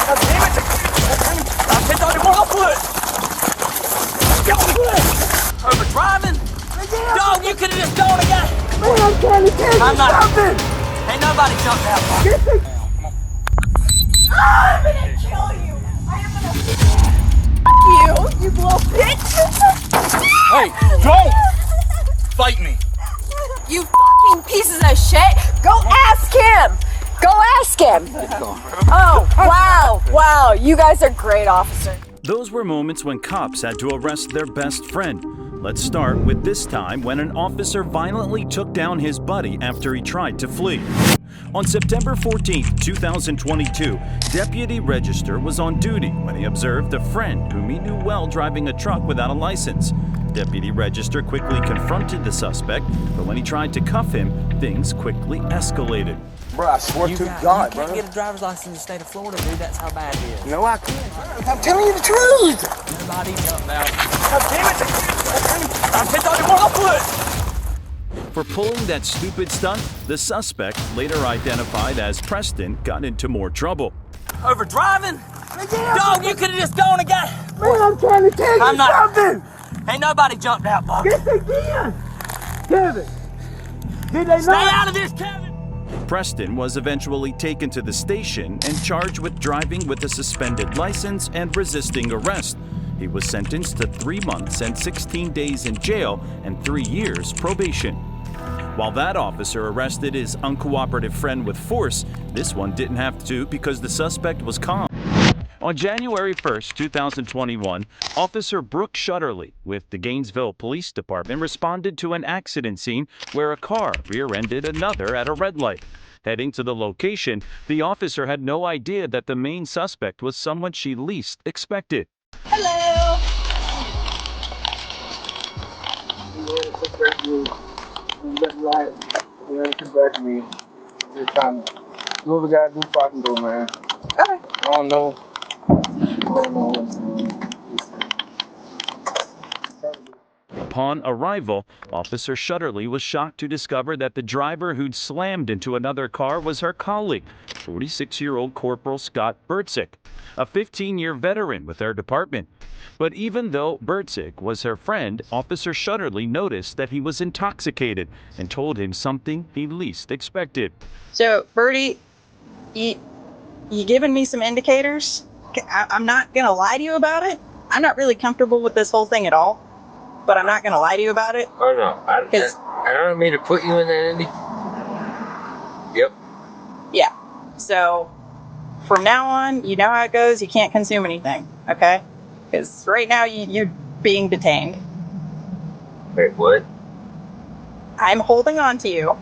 God damn it! I picked on the wrong foot! Over driving? Dog, you could have just gone and got it! Man, I'm trying to tell you something! Ain't nobody jumped out, bro. Get the... I'm gonna kill you! I am gonna you little bitch! Hey, don't fight me! You fucking pieces of shit! Go ask him! Go ask him! Oh, wow, you guys are great officers. Those were moments when cops had to arrest their best friend. Let's start with this time when an officer violently took down his buddy after he tried to flee. On September 14, 2022, Deputy Register was on duty when he observed a friend whom he knew well driving a truck without a license. Deputy Register quickly confronted the suspect, but when he tried to cuff him, things quickly escalated. Bro, I swear to God, bro. You can't get a driver's license in the state of Florida, dude. That's how bad it is. No, I can't. I'm telling you the truth. Nobody jumped out. God damn it! I picked on the wrong foot! For pulling that stupid stunt, the suspect, later identified as Preston, got into more trouble. Over driving? Dog, you could have just gone and got it! Man, I'm trying to tell you something! Ain't nobody jumped out, bro. Yes, they did! Kevin! Did they Stay not? out of this, Kevin! Preston was eventually taken to the station and charged with driving with a suspended license and resisting arrest. He was sentenced to 3 months and 16 days in jail and 3 years probation. While that officer arrested his uncooperative friend with force, this one didn't have to because the suspect was calm. On January 1st, 2021, Officer Brooke Shutterly with the Gainesville Police Department responded to an accident scene where a car rear-ended another at a red light. Heading to the location, the officer had no idea that the main suspect was someone she least expected. Hello! Whoever gotta do fucking go, man. Okay. I don't know. Upon arrival, Officer Shutterly was shocked to discover that the driver who'd slammed into another car was her colleague, 46-year-old Corporal Scott Bertzik, a 15-year veteran with their department. But even though Bertzik was her friend, Officer Shutterly noticed that he was intoxicated and told him something he least expected. So, Bertie, you giving me some indicators? I'm not gonna lie to you about it. I'm not really comfortable with this whole thing at all, but I'm not gonna lie to you about it. Oh no, I don't mean to put you in that, Andy. Yep. Yeah. So, from now on, you know how it goes. You can't consume anything, okay? Because right now you're being detained. Wait, what? I'm holding on to you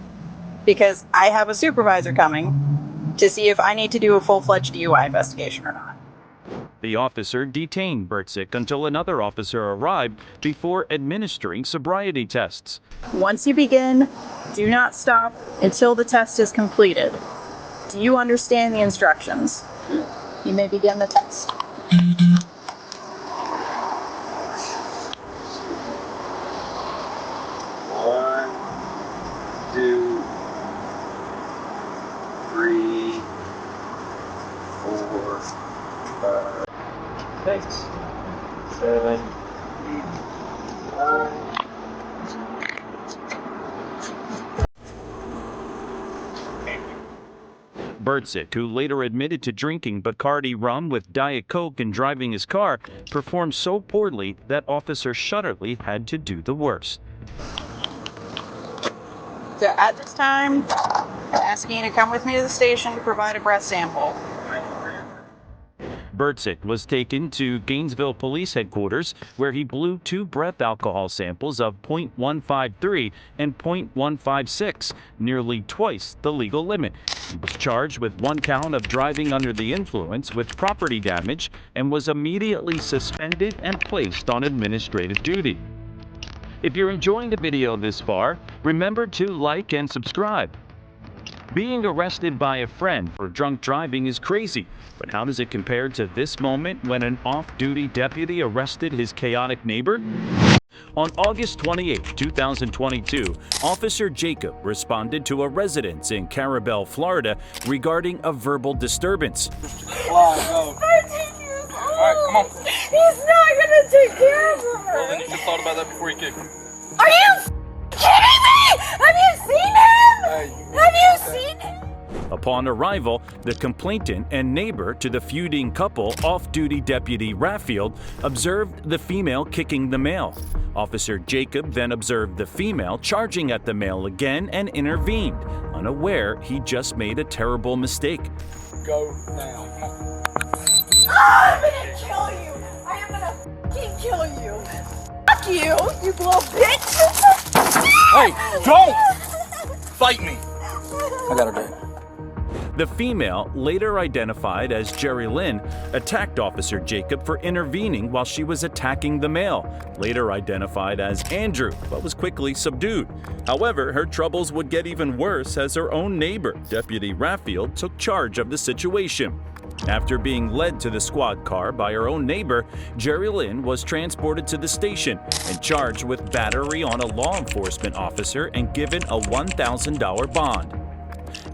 because I have a supervisor coming to see if I need to do a full-fledged DUI investigation or not. The officer detained Bertzik until another officer arrived before administering sobriety tests. Once you begin, do not stop until the test is completed. Do you understand the instructions? You may begin the test. 1, 2, 3, 4, 5, 6, 7, 8, 9. Bertzik, who later admitted to drinking Bacardi rum with Diet Coke and driving his car, performed so poorly that Officer Shutterly had to do the worst. So at this time, I'm asking you to come with me to the station to provide a breath sample. Bertzik was taken to Gainesville Police Headquarters, where he blew 2 breath alcohol samples of .153 and .156, nearly twice the legal limit. He was charged with 1 count of driving under the influence with property damage and was immediately suspended and placed on administrative duty. If you're enjoying the video this far, remember to like and subscribe. Being arrested by a friend for drunk driving is crazy, but how does it compare to this moment when an off-duty deputy arrested his chaotic neighbor? On August 28, 2022, Officer Jacob responded to a residence in Carabel, Florida, regarding a verbal disturbance. 13 years old. All right, come on. He's not gonna take care of her. Well, then you should have thought about that before you kicked her. Are you kidding me? Have you seen him? Have you seen him? Upon arrival, the complainant and neighbor to the feuding couple, off-duty Deputy Raffield, observed the female kicking the male. Officer Jacob then observed the female charging at the male again and intervened, unaware he just made a terrible mistake. Go now. I'm gonna kill you. I am gonna fucking kill you. Fuck you, you little bitch. Hey, don't fight me. I got her dead. The female, later identified as Jerry Lynn, attacked Officer Jacob for intervening while she was attacking the male, later identified as Andrew, but was quickly subdued. However, her troubles would get even worse as her own neighbor, Deputy Raffield, took charge of the situation. After being led to the squad car by her own neighbor, Jerry Lynn was transported to the station and charged with battery on a law enforcement officer and given a $1,000 bond.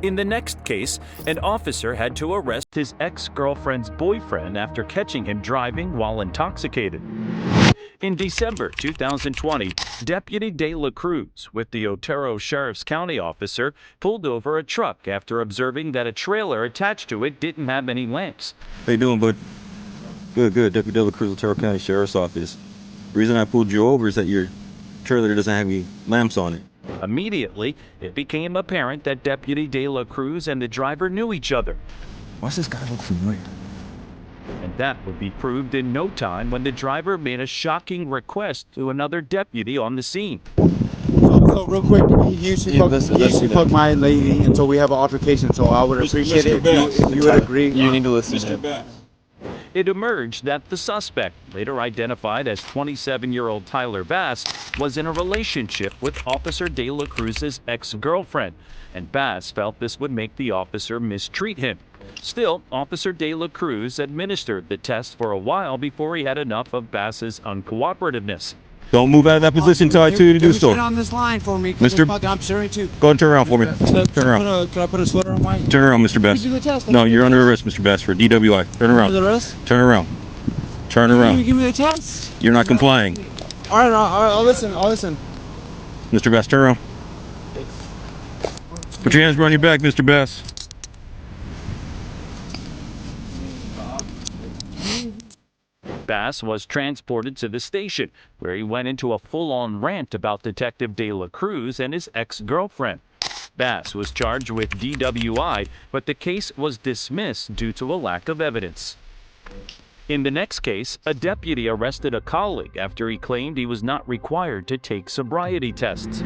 In the next case, an officer had to arrest his ex-girlfriend's boyfriend after catching him driving while intoxicated. In December 2020, Deputy De La Cruz, with the Otero Sheriff's County officer, pulled over a truck after observing that a trailer attached to it didn't have any lamps. How you doing, bud? Good. Deputy De La Cruz, Otero County Sheriff's Office. The reason I pulled you over is that your trailer doesn't have any lamps on it. Immediately, it became apparent that Deputy De La Cruz and the driver knew each other. Why does this guy look familiar? And that would be proved in no time when the driver made a shocking request to another deputy on the scene. So real quick, he used to fuck my lady until we have an altercation, so I would appreciate it if you would agree. You need to listen to him. It emerged that the suspect, later identified as 27-year-old Tyler Bass, was in a relationship with Officer De La Cruz's ex-girlfriend, and Bass felt this would make the officer mistreat him. Still, Officer De La Cruz administered the test for a while before he had enough of Bass's uncooperativeness. Don't move out of that position until I tell you to do so. Get on this line for me, Mister. I'm sorry too. Go and turn around for me. Turn around. Can I put a sweater on my? Turn around, Mr. Bass. You do the test. No, you're under arrest, Mr. Bass, for DWI. Turn around. Under arrest? Turn around. Turn You around. give me the test. You're not complying. All right, I'll listen. Mr. Bass, turn around. Put your hands behind your back, Mr. Bass. Bass was transported to the station, where he went into a full-on rant about Detective De La Cruz and his ex-girlfriend. Bass was charged with DWI, but the case was dismissed due to a lack of evidence. In the next case, a deputy arrested a colleague after he claimed he was not required to take sobriety tests.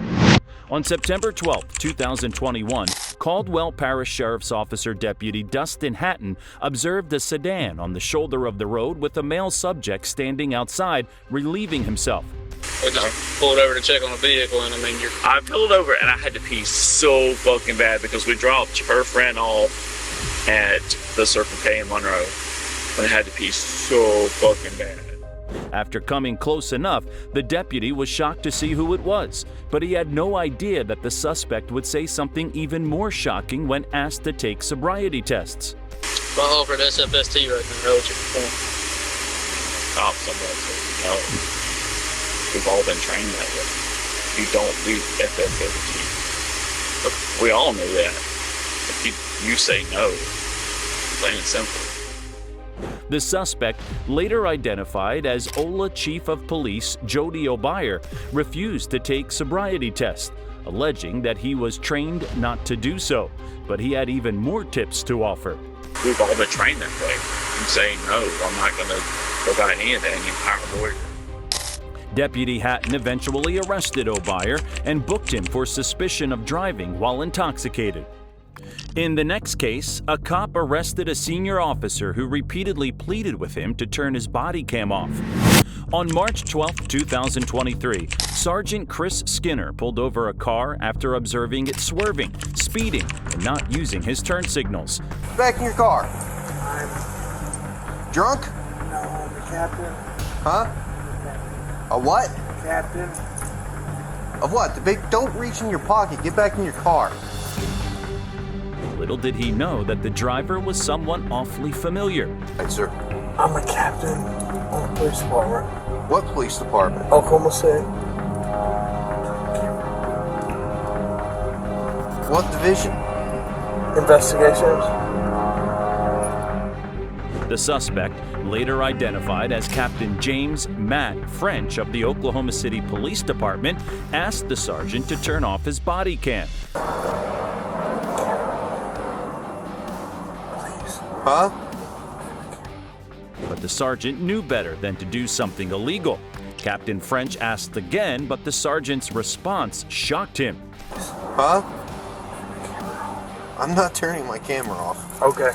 On September 12, 2021, Caldwell Parish Sheriff's Officer Deputy Dustin Hatton observed a sedan on the shoulder of the road with a male subject standing outside, relieving himself. I just pulled over to check on the vehicle, and I pulled over and I had to pee so fucking bad because we dropped her friend off at the Circle K in Monroe. And I had to pee so fucking bad. After coming close enough, the deputy was shocked to see who it was, but he had no idea that the suspect would say something even more shocking when asked to take sobriety tests. If I offered SFST right now, how would you perform? Oh, somebody says no. We've all been trained that way. You don't do FFST. But we all know that. If you say no, plain and simple. The suspect, later identified as Ola Chief of Police Jody O'Beyer, refused to take sobriety tests, alleging that he was trained not to do so, but he had even more tips to offer. We've all been trained that way. I'm saying no, I'm not going to go by any of that and hire a lawyer. Deputy Hatton eventually arrested O'Beyer and booked him for suspicion of driving while intoxicated. In the next case, a cop arrested a senior officer who repeatedly pleaded with him to turn his body cam off. On March 12, 2023, Sergeant Chris Skinner pulled over a car after observing it swerving, speeding, and not using his turn signals. Back in your car. I'm Drunk? no, the captain. Huh? A what? Captain. Of what? The big, don't reach in your pocket. Get back in your car. Little did he know that the driver was someone awfully familiar. Right, sir. I'm a captain on the police department. What police department? Oklahoma City. What division? Investigations. The suspect, later identified as Captain James Matt French of the Oklahoma City Police Department, asked the sergeant to turn off his body cam. Huh? But the sergeant knew better than to do something illegal. Captain French asked again, but the sergeant's response shocked him. Huh? I'm not turning my camera off. Okay.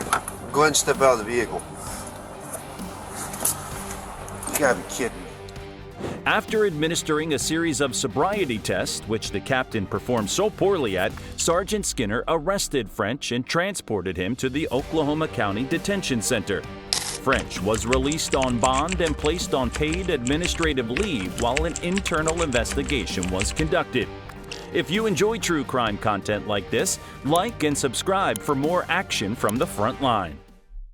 Go ahead and step out of the vehicle. You gotta be kidding me. After administering a series of sobriety tests, which the captain performed so poorly at, Sergeant Skinner arrested French and transported him to the Oklahoma County Detention Center. French was released on bond and placed on paid administrative leave while an internal investigation was conducted. If you enjoy true crime content like this, like and subscribe for more action from the front line.